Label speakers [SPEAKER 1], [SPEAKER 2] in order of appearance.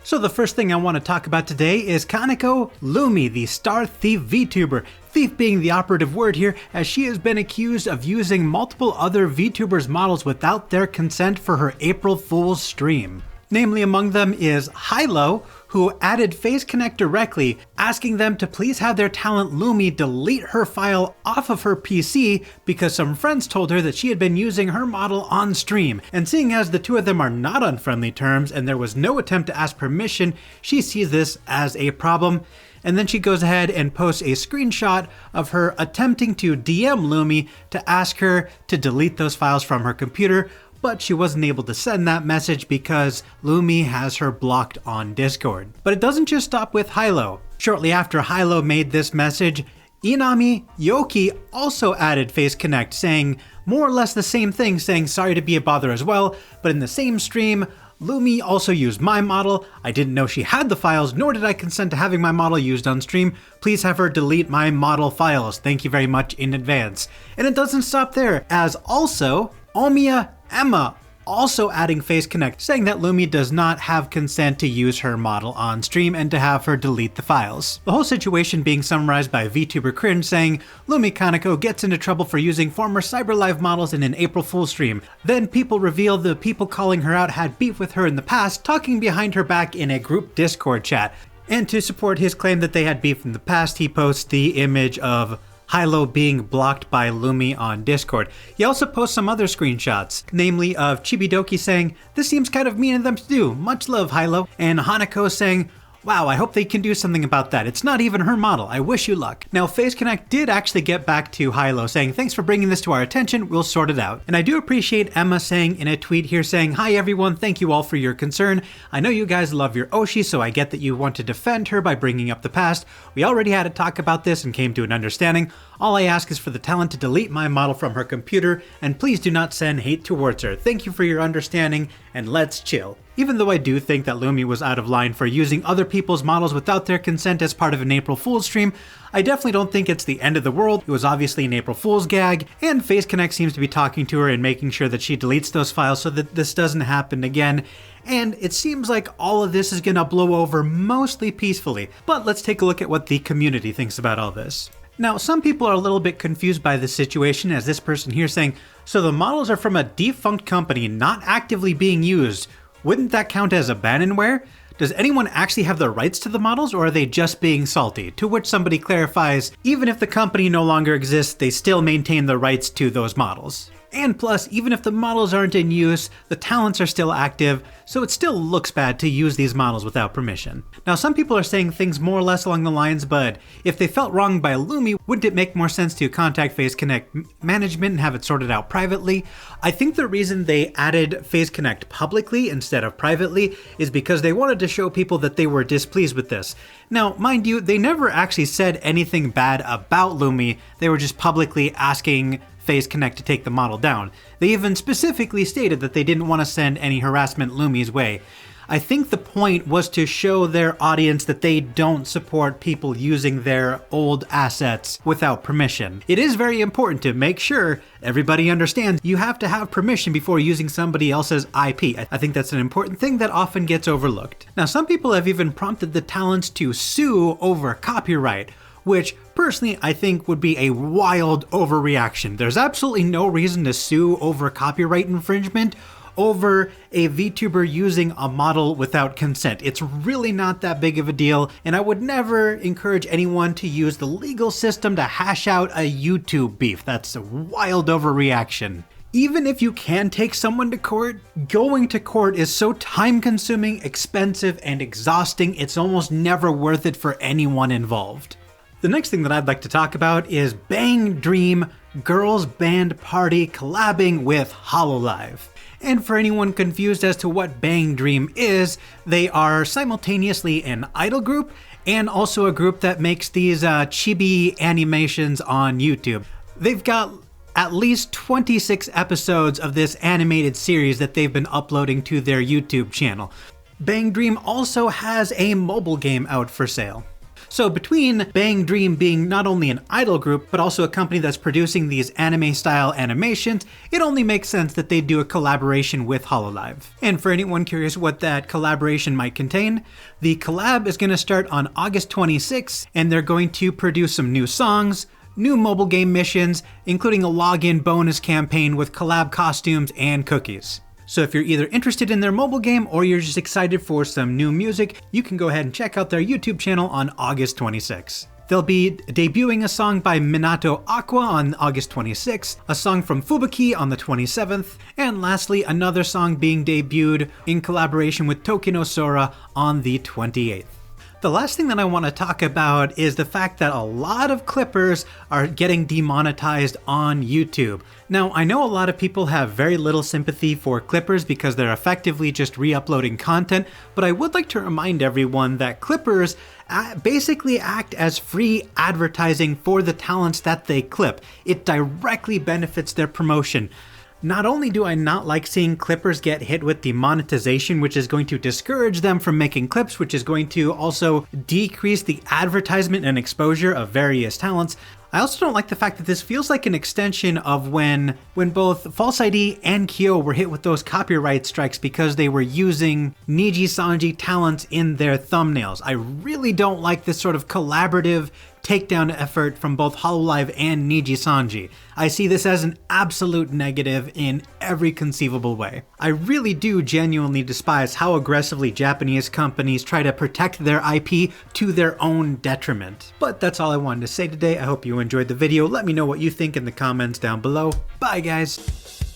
[SPEAKER 1] So the first thing I want to talk about today is Kaneko Lumi, the star thief VTuber. Thief being the operative word here, as she has been accused of using multiple other VTubers' models without their consent for her April Fool's stream. Namely, among them is Hilo, who added Face Connect directly, asking them to please have their talent Lumi delete her file off of her PC because some friends told her that she had been using her model on stream. And seeing as the two of them are not on friendly terms and there was no attempt to ask permission, she sees this as a problem. And then she goes ahead and posts a screenshot of her attempting to DM Lumi to ask her to delete those files from her computer, but she wasn't able to send that message because Lumi has her blocked on Discord. But it doesn't just stop with Hilo. Shortly after Hilo made this message, Inami Yoki also added Face Connect, saying more or less the same thing, saying sorry to be a bother as well, but in the same stream, Lumi also used my model. I didn't know she had the files, nor did I consent to having my model used on stream. Please have her delete my model files. Thank you very much in advance. And it doesn't stop there, as also Omiya Emma also adding Face Connect, saying that Lumi does not have consent to use her model on stream and to have her delete the files. The whole situation being summarized by VTuber Cringe, saying Lumi Kaneko gets into trouble for using former CyberLive models in an April Fool's stream. Then people reveal the people calling her out had beef with her in the past, talking behind her back in a group Discord chat. And to support his claim that they had beef in the past, he posts the image of Hilo being blocked by Lumi on Discord. He also posts some other screenshots, namely of Chibidoki saying, "This seems kind of mean of them to do, much love Hilo," and Hanako saying, "Wow, I hope they can do something about that. It's not even her model. I wish you luck." Now, Face Connect did actually get back to Hilo saying, "Thanks for bringing this to our attention. We'll sort it out." And I do appreciate Emma saying in a tweet here saying, "Hi everyone, thank you all for your concern. I know you guys love your Oshi, so I get that you want to defend her by bringing up the past. We already had a talk about this and came to an understanding. All I ask is for the talent to delete my model from her computer, and please do not send hate towards her. Thank you for your understanding, and let's chill." Even though I do think that Lumi was out of line for using other people's models without their consent as part of an April Fool's stream, I definitely don't think it's the end of the world. It was obviously an April Fool's gag, and Face Connect seems to be talking to her and making sure that she deletes those files so that this doesn't happen again. And it seems like all of this is gonna blow over mostly peacefully. But let's take a look at what the community thinks about all this. Now, some people are a little bit confused by this situation, as this person here saying, "So the models are from a defunct company not actively being used. Wouldn't that count as abandonware? Does anyone actually have the rights to the models, or are they just being salty?" To which somebody clarifies, even if the company no longer exists, they still maintain the rights to those models. And plus, even if the models aren't in use, the talents are still active, so it still looks bad to use these models without permission. Now, some people are saying things more or less along the lines, but if they felt wronged by Lumi, wouldn't it make more sense to contact Face Connect management and have it sorted out privately? I think the reason they added Face Connect publicly instead of privately is because they wanted to show people that they were displeased with this. Now, mind you, they never actually said anything bad about Lumi, they were just publicly asking Face Connect to take the model down. They even specifically stated that they didn't want to send any harassment Lumi's way. I think the point was to show their audience that they don't support people using their old assets without permission. It is very important to make sure everybody understands you have to have permission before using somebody else's IP. I think that's an important thing that often gets overlooked. Now, some people have even prompted the talents to sue over copyright, which personally I think would be a wild overreaction. There's absolutely no reason to sue over copyright infringement over a VTuber using a model without consent. It's really not that big of a deal, and I would never encourage anyone to use the legal system to hash out a YouTube beef. That's a wild overreaction. Even if you can take someone to court, going to court is so time-consuming, expensive, and exhausting, it's almost never worth it for anyone involved. The next thing that I'd like to talk about is Bang Dream Girls Band Party collabing with Hololive. And for anyone confused as to what Bang Dream is, they are simultaneously an idol group and also a group that makes these chibi animations on YouTube. They've got at least 26 episodes of this animated series that they've been uploading to their YouTube channel. Bang Dream also has a mobile game out for sale. So between Bang Dream being not only an idol group, but also a company that's producing these anime-style animations, it only makes sense that they do a collaboration with Hololive. And for anyone curious what that collaboration might contain, the collab is going to start on August 26th, and they're going to produce some new songs, new mobile game missions, including a login bonus campaign with collab costumes and cookies. So if you're either interested in their mobile game or you're just excited for some new music, you can go ahead and check out their YouTube channel on August 26th. They'll be debuting a song by Minato Aqua on August 26th, a song from Fubuki on the 27th, and lastly another song being debuted in collaboration with Tokino Sora on the 28th. The last thing that I want to talk about is the fact that a lot of clippers are getting demonetized on YouTube. Now, I know a lot of people have very little sympathy for clippers because they're effectively just re-uploading content, but I would like to remind everyone that clippers basically act as free advertising for the talents that they clip. It directly benefits their promotion. Not only do I not like seeing clippers get hit with demonetization, which is going to discourage them from making clips, which is going to also decrease the advertisement and exposure of various talents, I also don't like the fact that this feels like an extension of when both False ID and Kyo were hit with those copyright strikes because they were using Niji Sanji talents in their thumbnails. I really don't like this sort of collaborative takedown effort from both Hololive and Niji Sanji. I see this as an absolute negative in every conceivable way. I really do genuinely despise how aggressively Japanese companies try to protect their IP to their own detriment. But that's all I wanted to say today. I hope you enjoyed the video. Let me know what you think in the comments down below. Bye guys!